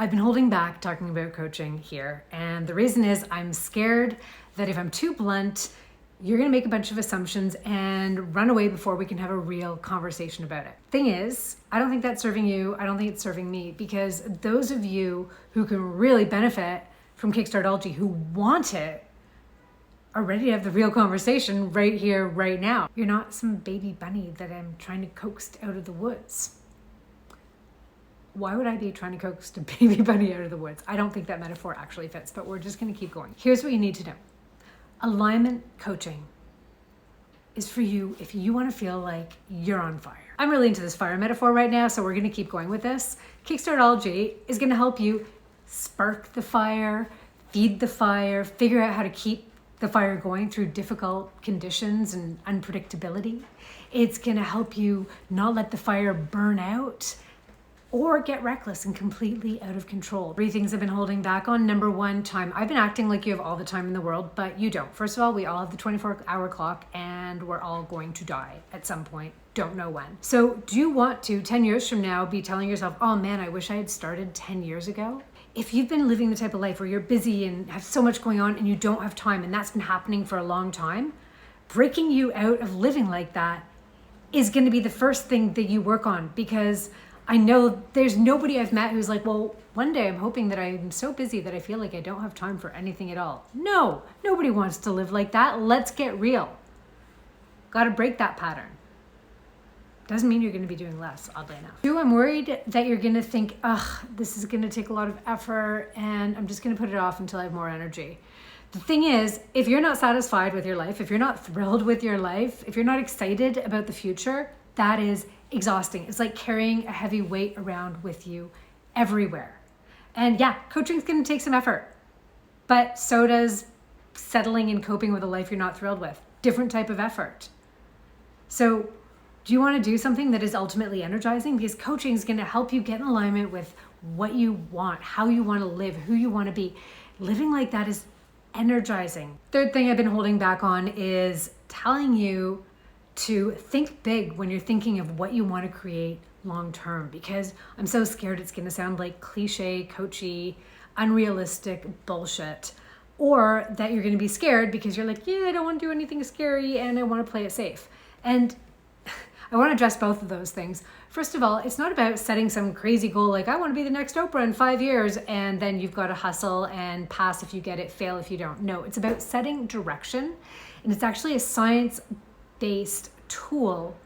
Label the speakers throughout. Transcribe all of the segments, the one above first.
Speaker 1: I've been holding back talking about coaching here, and the reason is I'm scared that if I'm too blunt, you're gonna make a bunch of assumptions and run away before we can have a real conversation about it. Thing is, I don't think that's serving you, I don't think it's serving me, because those of you who can really benefit from Kickstartology, who want it, are ready to have the real conversation right here, right now. You're not some baby bunny that I'm trying to coax out of the woods. Why would I be trying to coax a baby bunny out of the woods? I don't think that metaphor actually fits, but we're just going to keep going. Here's what you need to know. Alignment coaching is for you if you want to feel like you're on fire. I'm really into this fire metaphor right now, so we're going to keep going with this. Kickstartology is going to help you spark the fire, feed the fire, figure out how to keep the fire going through difficult conditions and unpredictability. It's going to help you not let the fire burn out or get reckless and completely out of control. 3 things I've been holding back on. Number 1, time. I've been acting like you have all the time in the world, but you don't. First of all, we all have the 24-hour clock and we're all going to die at some point. Don't know when. So do you want to, 10 years from now, be telling yourself, oh man, I wish I had started 10 years ago? If you've been living the type of life where you're busy and have so much going on and you don't have time, and that's been happening for a long time, breaking you out of living like that is going to be the first thing that you work on, because I know there's nobody I've met who's like, well, one day I'm hoping that I'm so busy that I feel like I don't have time for anything at all. No, nobody wants to live like that. Let's get real. Got to break that pattern. Doesn't mean you're going to be doing less, oddly enough. 2, I'm worried that you're going to think, ugh, this is going to take a lot of effort and I'm just going to put it off until I have more energy. The thing is, if you're not satisfied with your life, if you're not thrilled with your life, if you're not excited about the future, that is exhausting. It's like carrying a heavy weight around with you everywhere. And yeah, coaching is going to take some effort, but so does settling and coping with a life you're not thrilled with. Different type of effort. So do you want to do something that is ultimately energizing? Because coaching is going to help you get in alignment with what you want, how you want to live, who you want to be. Living like that is energizing. 3rd thing I've been holding back on is telling you to think big when you're thinking of what you want to create long term, because I'm so scared it's going to sound like cliche, coachy, unrealistic bullshit, or that you're going to be scared because you're like, yeah, I don't want to do anything scary and I want to play it safe. And I want to address both of those things. First of all, it's not about setting some crazy goal like I want to be the next Oprah in 5 years and then you've got to hustle and pass if you get it, fail if you don't. No, it's about setting direction, and it's actually a science-based tool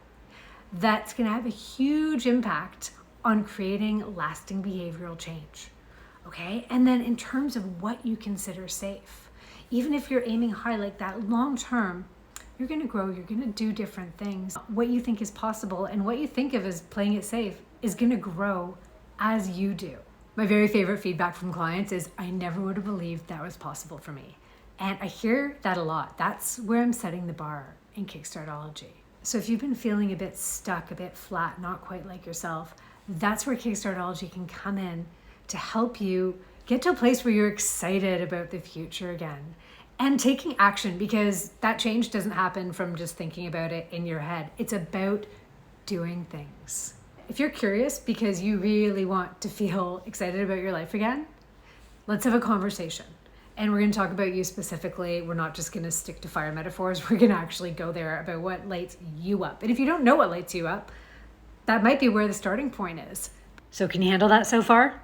Speaker 1: that's going to have a huge impact on creating lasting behavioral change. Okay? And then in terms of what you consider safe, even if you're aiming high like that, long term, you're going to grow, you're going to do different things. What you think is possible and what you think of as playing it safe is going to grow as you do. My very favorite feedback from clients is, I never would have believed that was possible for me. And I hear that a lot. That's where I'm setting the bar in Kickstartology. So if you've been feeling a bit stuck, a bit flat, not quite like yourself, that's where Kickstartology can come in to help you get to a place where you're excited about the future again and taking action, because that change doesn't happen from just thinking about it in your head. It's about doing things. If you're curious because you really want to feel excited about your life again, let's have a conversation. And we're going to talk about you specifically. We're not just going to stick to fire metaphors. We're going to actually go there about what lights you up. And if you don't know what lights you up, that might be where the starting point is. So can you handle that so far?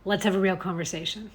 Speaker 1: Let's have a real conversation.